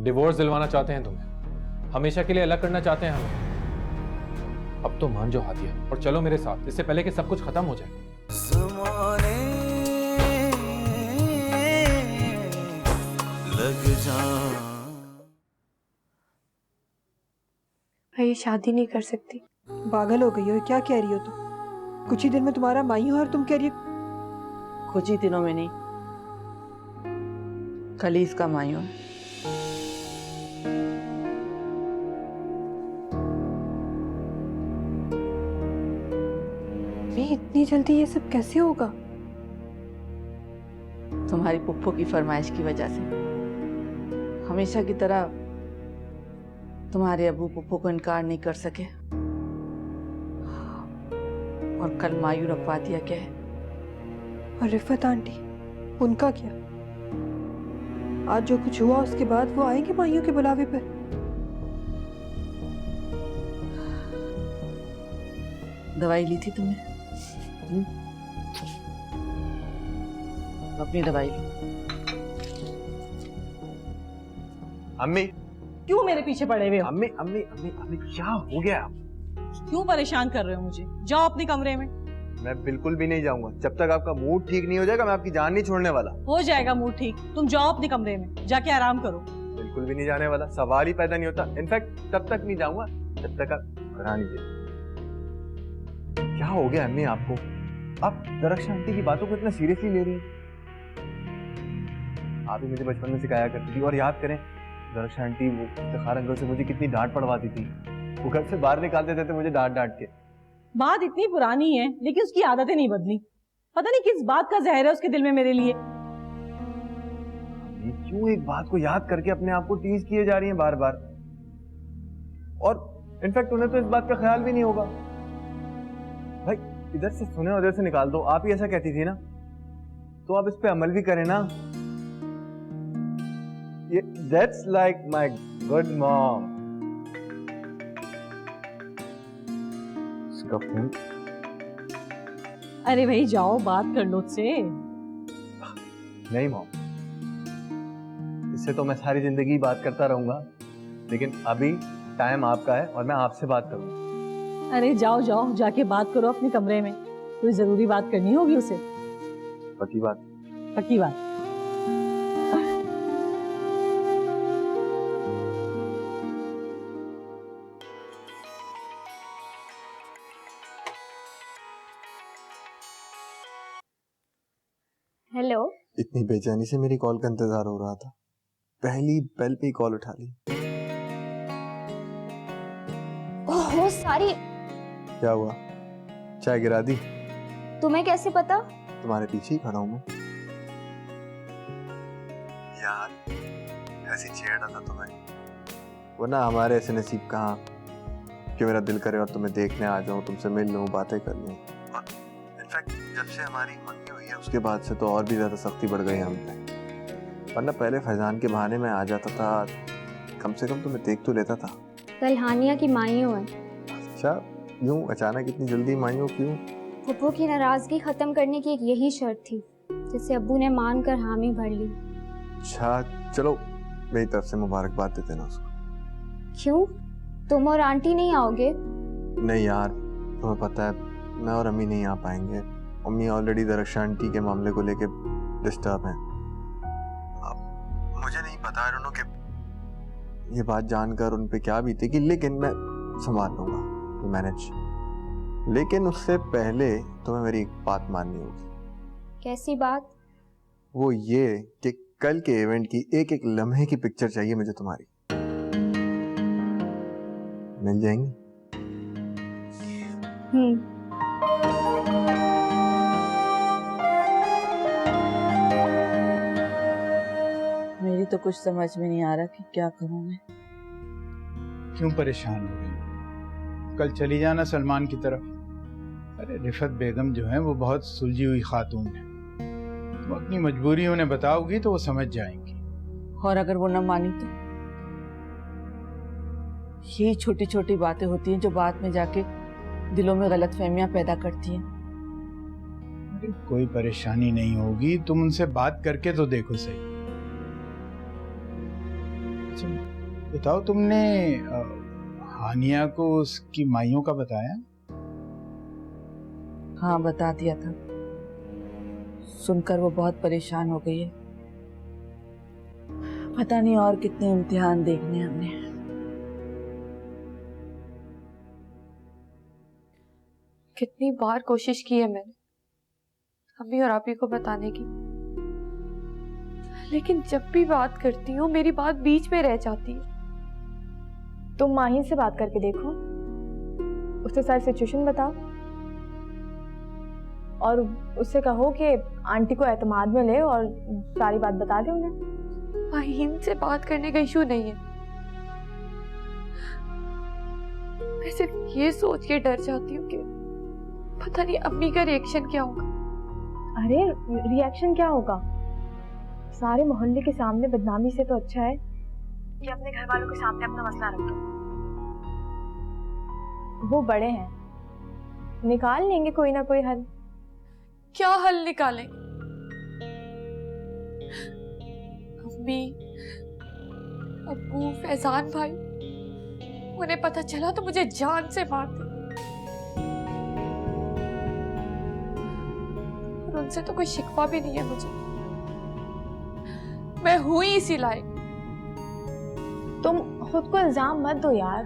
Divorce दिलवाना चाहते हैं तुम्हें, हमेशा के लिए अलग करना चाहते हैं हमें। अब तो मान जाओ हादिया और चलो मेरे साथ, इससे पहले कि सब कुछ खत्म हो जाए। लग जा मैं ये शादी नहीं कर सकती। पागल हो गई हो, क्या कह रही हो तुम? कुछ ही दिन में तुम्हारा माई हो और तुम कह रही हो? कुछ ही दिनों में नहीं, कल ही इसका मायूं है। मैं इतनी जल्दी ये सब कैसे होगा? तुम्हारी पुप्पो की फरमाइश की वजह से। हमेशा की तरह तुम्हारे अबू पुप्पो को इनकार नहीं कर सके और कल मायूं रखवा दिया। क्या है? और रिफत आंटी, उनका क्या? आज जो कुछ हुआ उसके बाद वो आएंगे माइयों के बुलावे पर? दवाई ली थी तुमने? अपनी दवाई लो। अम्मी, क्यों मेरे पीछे पड़े हुए हो? अम्मी अम्मी अम्मी अम्मी क्या हो गया? क्यों परेशान कर रहे हो मुझे? जाओ अपने कमरे में। मैं बिल्कुल भी नहीं जाऊंगा जब तक आपका मूड ठीक नहीं हो जाएगा। मैं आपकी जान नहीं छोड़ने वाला। हो जाएगा मूड ठीक, तुम जाओ अपने कमरे में, जाके आराम करो। बिल्कुल भी नहीं जाने वाला, सवाल ही पैदा नहीं होता। इनफैक्ट तब तक नहीं जाऊंगा जब तक आप करा नहीं देते। क्या हो गया अम्मी आपको? आप दरख्शां आंटी की बातों को इतना सीरियसली ले रही हैं? आप ही मुझे बचपन में सिखाया करती थी। और याद करें, दरख्शां आंटी वो इफ्तिखार अंकल से मुझे कितनी डांट पड़वाती थी। वो घर से बाहर निकाल देते थे मुझे डांट डांट के। बात इतनी पुरानी है लेकिन उसकी आदतें नहीं बदली। पता नहीं किस बात का जहर है उसके दिल में मेरे लिए। ये क्यों एक बात को याद करके अपने आप को टीज किए जा रही हैं बार बार? और इनफैक्ट उन्हें तो इस बात का ख्याल भी नहीं होगा। भाई इधर से सुने उधर से निकाल दो। आप ही ऐसा कहती थी ना, तो आप इस पे अमल भी करें ना। ये that's like my good mom. इसका फोन। अरे भाई जाओ बात कर लो उससे। नहीं मॉम, इससे तो मैं सारी जिंदगी बात करता रहूंगा, लेकिन अभी टाइम आपका है और मैं आपसे बात करूंगा। अरे जाओ जाओ, जाके बात करो अपने कमरे में। कोई जरूरी बात करनी होगी उसे। पक्की बात? पक्की बात। हेलो। इतनी बेचैनी से मेरी कॉल का इंतजार हो रहा था, पहली बेल पे ही कॉल उठा ली। ओह सारी। क्या हुआ? चाय गिरा दी? तुम्हें कैसे पता? तुम्हारे पीछे ही खड़ा हूं मैं। यार ऐसी छेड़ा था तुम्हें, वो ना हमारे ऐसे नसीब कहाँ कि मेरा दिल करे और तुम्हें देखने आ जाऊं, तुमसे मिल लूं, बातें कर लूं। इनफैक्ट जब से हमारी मंगनी हुई है उसके बाद से तो और भी ज्यादा सख्ती बढ़ गई हम पे। वरना पहले फैजान के बहाने में आ जाता था, कम से कम तुम्हें देख तो लेता था। कल हानिया की माइयों है। अच्छा, यूं अचानक इतनी जल्दी माइयों क्यों? पप्पू की नाराजगी खत्म करने की एक यही शर्त थी जिसे अब्बू ने मानकर हामी भर ली। अच्छा चलो, मेरी तरफ से मुबारकबाद देते ना उसको। क्यों, तुम और आंटी नहीं आओगे? नहीं यार, तुम्हें पता है मैं और अम्मी नहीं आ पाएंगे। अम्मी ऑलरेडी दरख्शां आंटी के मामले को लेके डिस्टर्ब हैं। अब मुझे नहीं पता है कि ये बात जानकर उन पे क्या बीतेगी, लेकिन मैं संभाल लूंगा, मैनेज। लेकिन उससे पहले तुम्हें मेरी एक बात माननी होगी। कैसी बात? वो ये कि कल के इवेंट की एक एक लम्हे की पिक्चर चाहिए मुझे तुम्हारी। मिल जाएंगी? मेरी तो कुछ समझ में नहीं आ रहा कि क्या करूं मैं। क्यों परेशान हो रही? कल चली जाना सलमान की तरफ। अरे रिफत बेगम जो है वो बहुत सुलझी हुई खातून है, तुम अपनी मजबूरी उन्हें बताओगी तो वो समझ जाएंगी। और अगर वो न मानी तो? यही छोटी छोटी बातें होती हैं जो बाद में जाके दिलों में गलतफहमियां पैदा करती हैं। अरे कोई परेशानी नहीं होगी, तुम उनसे बात करके तो देखो सही। अच्छा, बताओ तुमने हानिया को उसकी माइयों का बताया? हाँ, बता दिया था। सुनकर वो बहुत परेशान हो गई है। पता नहीं और कितने इम्तिहान देखने हमने। कितनी बार कोशिश की है मैंने अम्मी और आपी को बताने की, लेकिन जब भी बात करती हूँ मेरी बात बीच में रह जाती है। तुम माहिन से बात करके देखो, उससे सारी सिचुएशन बताओ और उससे कहो कि आंटी को एतमाद में ले और सारी बात बता दे उन्हें। माहिन से बात करने का इशू नहीं है, मैं सिर्फ ये सोच के डर जाती हूँ कि पता नहीं अम्मी का रिएक्शन क्या होगा। अरे रिएक्शन क्या होगा? सारे मोहल्ले के सामने बदनामी से तो अच्छा है कि अपने घर वालों के सामने अपना मसला रख दो। वो बड़े हैं, निकाल लेंगे कोई ना कोई हल। क्या हल निकालें? अम्मी, अब्बू, फैजान भाई, उन्हें पता चला तो मुझे जान से मार दे। और उनसे तो कोई शिकवा भी नहीं है मुझे, मैं हुई इसी लायक। तुम खुद को इल्जाम मत दो यार।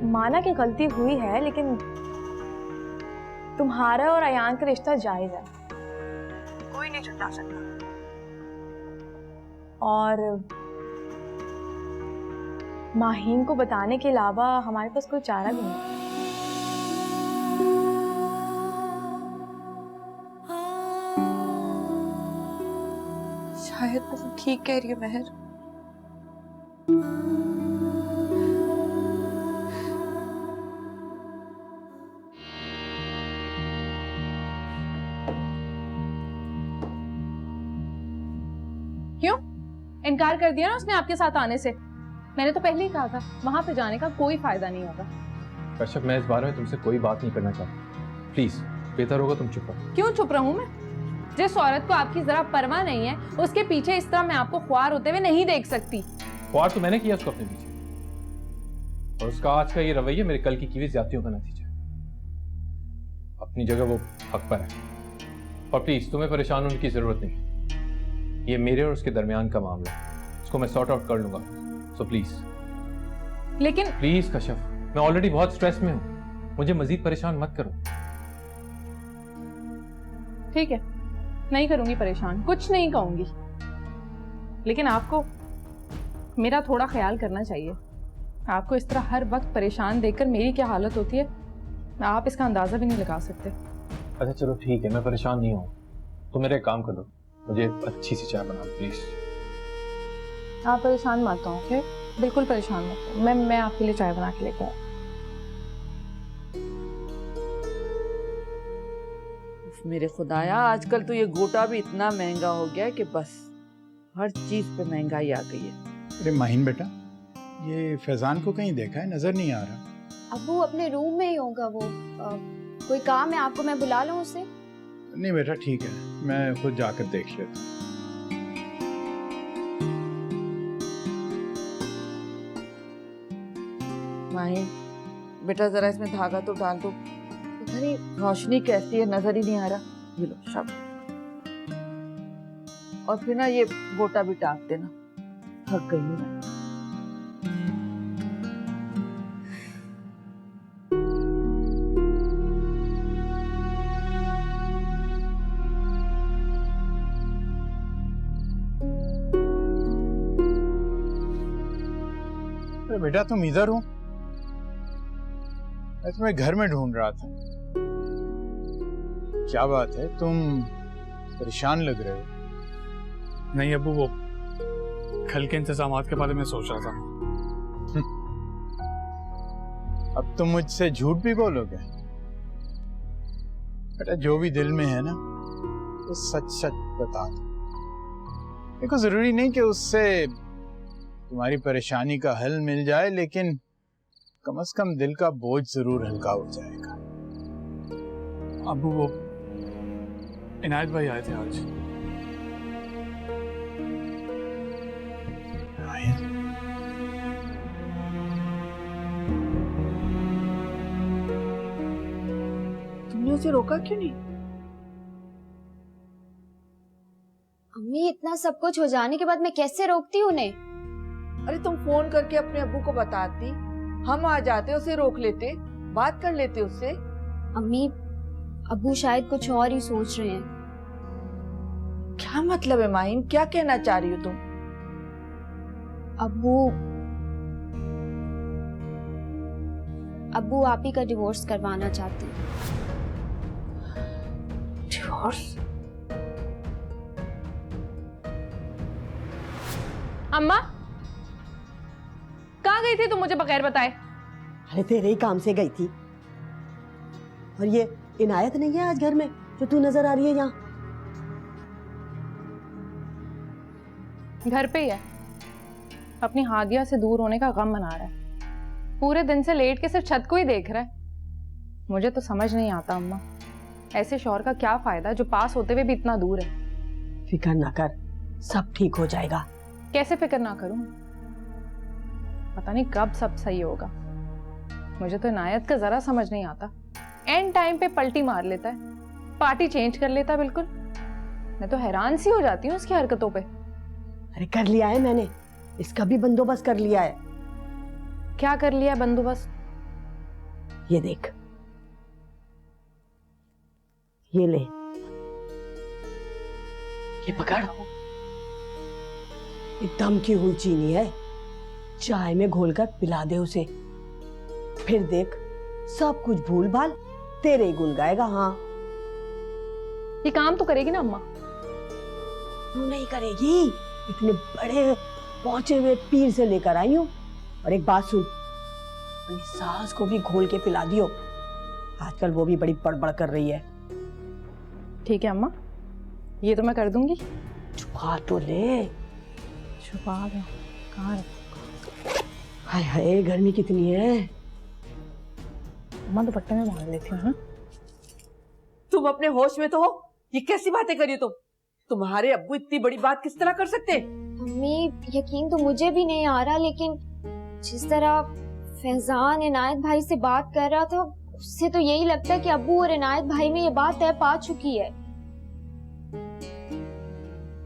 माना कि गलती हुई है, लेकिन तुम्हारा और अयान का रिश्ता जायज है, कोई नहीं छुटा सकता। और माहीन को बताने के अलावा हमारे पास कोई चारा भी नहीं। शायद तुम ठीक कह रही हो महर। क्यों इनकार कर दिया ना उसने आपके साथ आने से? मैंने तो पहले ही कहा था वहां पे जाने का कोई फायदा नहीं होगा। कश्यप, मैं इस बारे में तुमसे कोई बात नहीं करना चाहता, प्लीज बेहतर होगा तुम चुप रहो। क्यों चुप रहूं मैं? जिस औरत को आपकी जरा परवाह नहीं है उसके पीछे इस तरह मैं आपको ख्वार होते हुए नहीं देख सकती। ख्वार तो मैंने किया उसको अपने पीछे, और उसका आज का ये रवैया मेरे कल की हुई ज्यादतियों का नतीजा है। अपनी जगह वो हक पर है, और प्लीज तुम्हें परेशान होने की जरूरत नहीं है। ये मेरे और उसके दरमियान का मामला है, उसको मैं सॉर्ट आउट कर लूंगा, सो प्लीज। लेकिन प्लीज कश्यप, मैं ऑलरेडी बहुत स्ट्रेस में हूं, मुझे मजीद परेशान मत करो। ठीक है, नहीं करूंगी परेशान, कुछ नहीं कहूंगी, लेकिन आपको मेरा थोड़ा ख्याल करना चाहिए। आपको इस तरह हर वक्त परेशान देखकर मेरी क्या हालत होती है आप इसका अंदाजा भी नहीं लगा सकते। अच्छा चलो ठीक है, मैं परेशान नहीं हूँ, तो मेरा एक काम कर दो, मुझे अच्छी सी चाय बनाओ प्लीज। आप परेशान मत हो, ओके? बिल्कुल परेशान मत हो, मैं आपके लिए चाय बना के लेकर आऊँ। मेरे खुदाया, आजकल तो ये गोटा भी इतना महंगा हो गया है कि बस हर चीज पे महंगाई आ गई है। अरे माहिन बेटा, ये फैजान को कहीं देखा है? नजर नहीं आ रहा। अब वो अपने रूम में ही होगा। वो कोई काम है आपको, मैं बुला लूं उसे? नहीं बेटा ठीक है, मैं खुद जाकर देख लेता हूँ। माहिन बेटा, जरा इसमें धागा तो डाल दो। पता नहीं रोशनी कैसी है, नजर ही नहीं आ रहा। ये लो सब, और फिर ना ये गोटा भी टाक देना, थक गई हूँ मैं। अरे बेटा तुम इधर हो? मैं तुम्हें घर में ढूंढ रहा था। क्या बात है, तुम परेशान लग रहे हो? नहीं अब्बू, वो कल के इंतजामात के बारे में सोच रहा था। अब तुम मुझसे झूठ भी बोलोगे? बेटा जो भी दिल में है ना, तो सच सच बता दो। देखो जरूरी नहीं कि उससे तुम्हारी परेशानी का हल मिल जाए, लेकिन कम से कम दिल का बोझ जरूर हल्का हो जाएगा। अब्बू वो इनायत भाई आए थे आज। उसे रोका क्यों नहीं? अम्मी, इतना सब कुछ हो जाने के बाद मैं कैसे रोकती हूँ उन्हें? अरे तुम फोन करके अपने अब्बू को बताती, हम आ जाते, उसे रोक लेते, बात कर लेते उससे। अम्मी, अब्बू शायद कुछ और ही सोच रहे हैं। क्या मतलब है माहिन, क्या कहना चाह रही हो तुम? अब्बू आप ही का डिवोर्स करवाना चाहते हैं। डिवोर्स? अम्मा, कहाँ गई थी तुम मुझे बगैर बताए? अरे तेरे ही काम से गई थी। और ये इनायत नहीं है आज घर में जो तू नजर आ रही है यहाँ? घर पे ही है, अपनी हादिया से दूर होने का गम मना रहा है। पूरे दिन से लेट के सिर्फ छत को ही देख रहा है। मुझे तो समझ नहीं आता अम्मा, ऐसे शौहर का क्या फायदा जो पास होते हुए भी इतना दूर है। फिक्र ना कर, सब ठीक हो जाएगा। कैसे फिक्र ना करूं? पता नहीं कब सब सही होगा। मुझे तो इनायत का जरा समझ नहीं आता, एंड टाइम पे पलटी मार लेता है, पार्टी चेंज कर लेता है बिल्कुल। मैं तो हैरान सी हो जाती हूँ उसकी हरकतों पे। अरे कर लिया है मैंने, इसका भी बंदोबस्त कर लिया है। क्या कर लिया है बंदोबस्त? ये देख, ये ले, ये पकड़। एकदम की हुई चीनी है, चाय में घोलकर पिला दे उसे। फिर देख, सब कुछ भूल भाल तेरे ही गुन गाएगा। हाँ, ये काम तो करेगी ना अम्मा? तू नहीं करेगी, इतने बड़े पहुंचे हुए पीर से लेकर आई हूँ। और एक बात सुन, अपनी सास को भी घोल के पिला दियो, आजकल वो भी बड़ी बड़बड़ कर रही है। ठीक है अम्मा, ये तो मैं कर दूंगी। छुपा तो ले। छुपा दो, कहाँ है? हाय हाय, गर्मी कितनी है। अम्मा दुपट्टे में बांध लेती हूँ। तुम अपने होश में तो हो? ये कैसी बातें करी तुम? तुम्हारे अब्बू इतनी बड़ी बात किस तरह कर सकते? अम्मी, यकीन तो मुझे भी नहीं आ रहा, लेकिन जिस तरह फैजान इनायत भाई से बात कर रहा था, उससे तो यही लगता है कि अब्बू और इनायत भाई में ये बात तय पा चुकी है।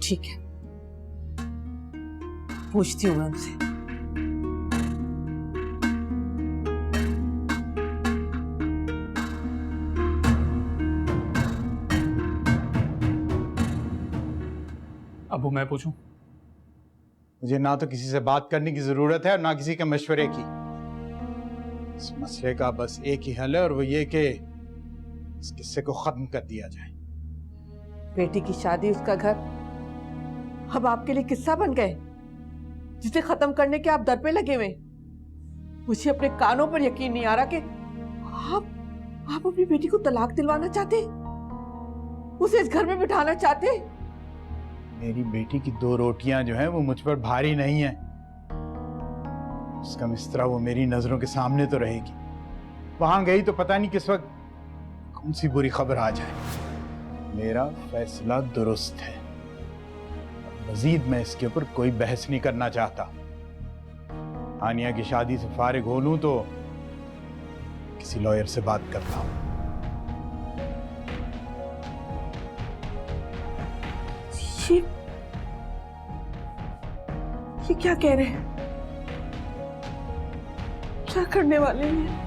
ठीक है, पूछती हूँ मैं उनसे। अबू मैं पूछूं? मुझे ना तो किसी से बात करने की जरूरत है और ना किसी के मशवरे की। इस मसले का बस एक ही हल है, और वो ये कि इस किस्से को खत्म कर दिया जाए। बेटी की शादी, उसका घर, अब आपके लिए किस्सा बन गए जिसे खत्म करने के आप दर पे लगे हुए। मुझे अपने कानों पर यकीन नहीं आ रहा कि आप अपनी बेटी को तलाक दिलवाना चाहते, उसे इस घर में बिठाना चाहते। मेरी बेटी की 2 रोटियां जो हैं वो मुझ पर भारी नहीं है। उसका मिस्त्रा वो मेरी नजरों के सामने तो रहेगी। वहां गई तो पता नहीं किस वक्त कौन सी बुरी खबर आ जाए। मेरा फैसला दुरुस्त है, मजीद मैं इसके ऊपर कोई बहस नहीं करना चाहता। आनिया की शादी से फारिग हो लूं तो किसी लॉयर से बात करता हूं। ये क्या कह रहे हैं? क्या करने वाले हैं?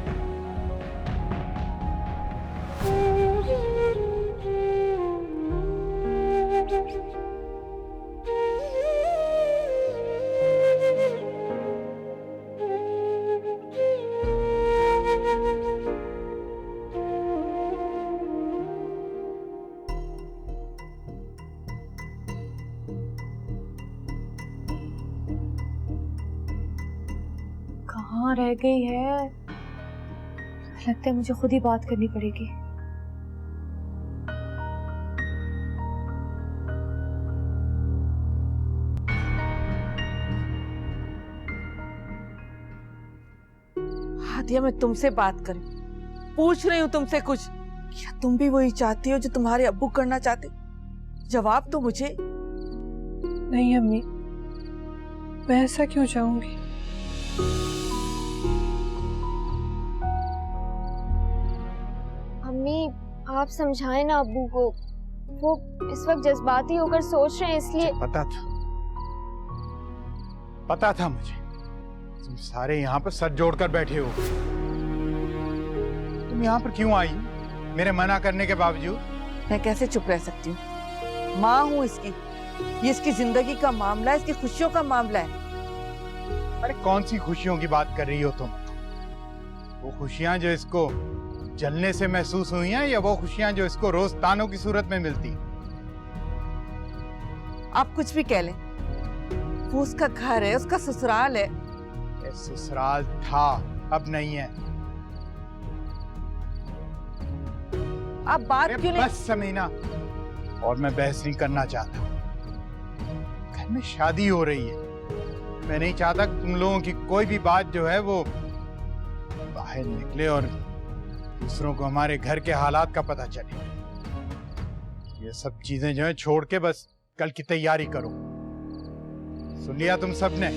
कहाँ रह गई है? लगता है मुझे खुद ही बात करनी पड़ेगी। हादिया, मैं तुमसे बात करूं, पूछ रही हूँ तुमसे कुछ। क्या तुम भी वही चाहती हो जो तुम्हारे अब्बू करना चाहते? जवाब दो मुझे। नहीं अम्मी, मैं ऐसा क्यों चाहूंगी? अम्मी, आप समझाएं ना अब्बू को, वो इस वक्त जज्बाती होकर सोच रहे हैं इसलिए। पता था मुझे, तुम सारे यहाँ पर सर जोड़कर बैठे हो। तुम यहाँ पर क्यों आई मेरे मना करने के बावजूद? मैं कैसे चुप रह सकती हूँ? माँ हूँ इसकी, ये इसकी जिंदगी का मामला है, इसकी खुशियों का मामला है। अरे कौन सी खुशियों की बात कर रही हो तुम? वो खुशियां जो इसको जलने से महसूस हुई हैं, या वो खुशियां जो इसको रोज तानों की सूरत में मिलती? आप कुछ भी कह लें, वो उसका घर है, उसका ससुराल है। ये ससुराल था, अब नहीं है। आप बात क्यों नहीं? बस समीना, और मैं बहस नहीं करना चाहता। घर में शादी हो रही है, मैं नहीं चाहता कि तुम लोगों की कोई भी बात जो है वो बाहर निकले और दूसरों को हमारे घर के हालात का पता चले। ये सब चीजें जो है छोड़ के बस कल की तैयारी करो। सुन लिया तुम सबने?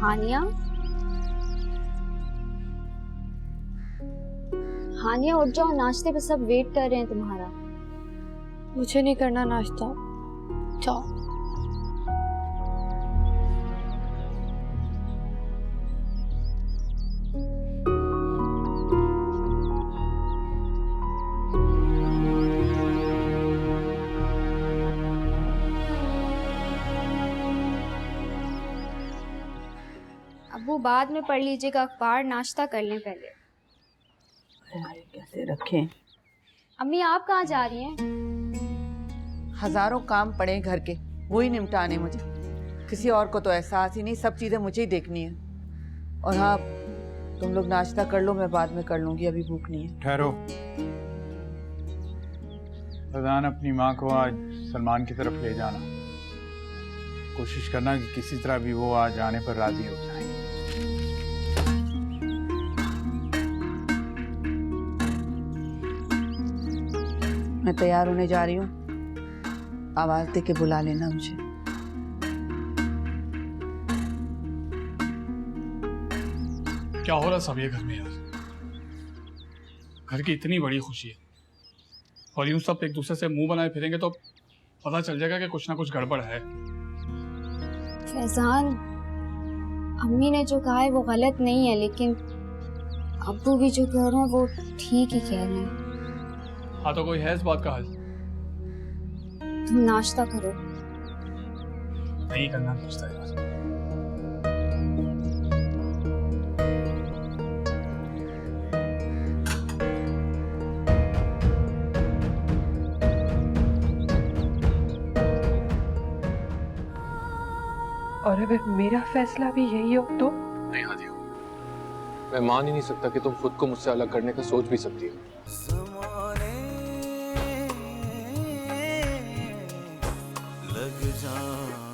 हानिया, हानिया उठ जाओ, नाश्ते पे सब वेट कर रहे हैं तुम्हारा। मुझे नहीं करना नाश्ता, जाओ। अब्बू बाद में पढ़ लीजिएगा अखबार, नाश्ता कर लें पहले। अरे कैसे रखें? अम्मी आप कहाँ जा रही हैं? हजारों काम पड़े हैं घर के, वही निपटाने मुझे। किसी और को तो एहसास ही नहीं, सब चीजें मुझे ही देखनी है। और हाँ, तुम लोग नाश्ता कर लो, मैं बाद में कर लूंगी, अभी भूख नहीं है। ठहरो। फैजान, अपनी माँ को आज सलमान की तरफ ले जाना। कोशिश करना कि किसी तरह भी वो आज आने पर राजी हो जाए। मैं तैयार होने जा रही हूँ, आवाज दे के बुला लेना मुझे। क्या हो रहा सब ये घर में यार? घर की इतनी बड़ी खुशी है और यूं सब एक दूसरे से मुंह बनाए फिरेंगे तो पता चल जाएगा कि कुछ ना कुछ गड़बड़ है। फैजान, अम्मी ने जो कहा है वो गलत नहीं है, लेकिन अब्बू भी जो कह रहे हैं वो ठीक ही कह रहे हैं। हाँ तो कोई है इस बात का हल? तुम नाश्ता करो। नहीं करना नाश्ता यार। और अगर मेरा फैसला भी यही हो तो? नहीं हादिया, मैं मान ही नहीं सकता कि तुम खुद को मुझसे अलग करने का सोच भी सकती हो। लग जा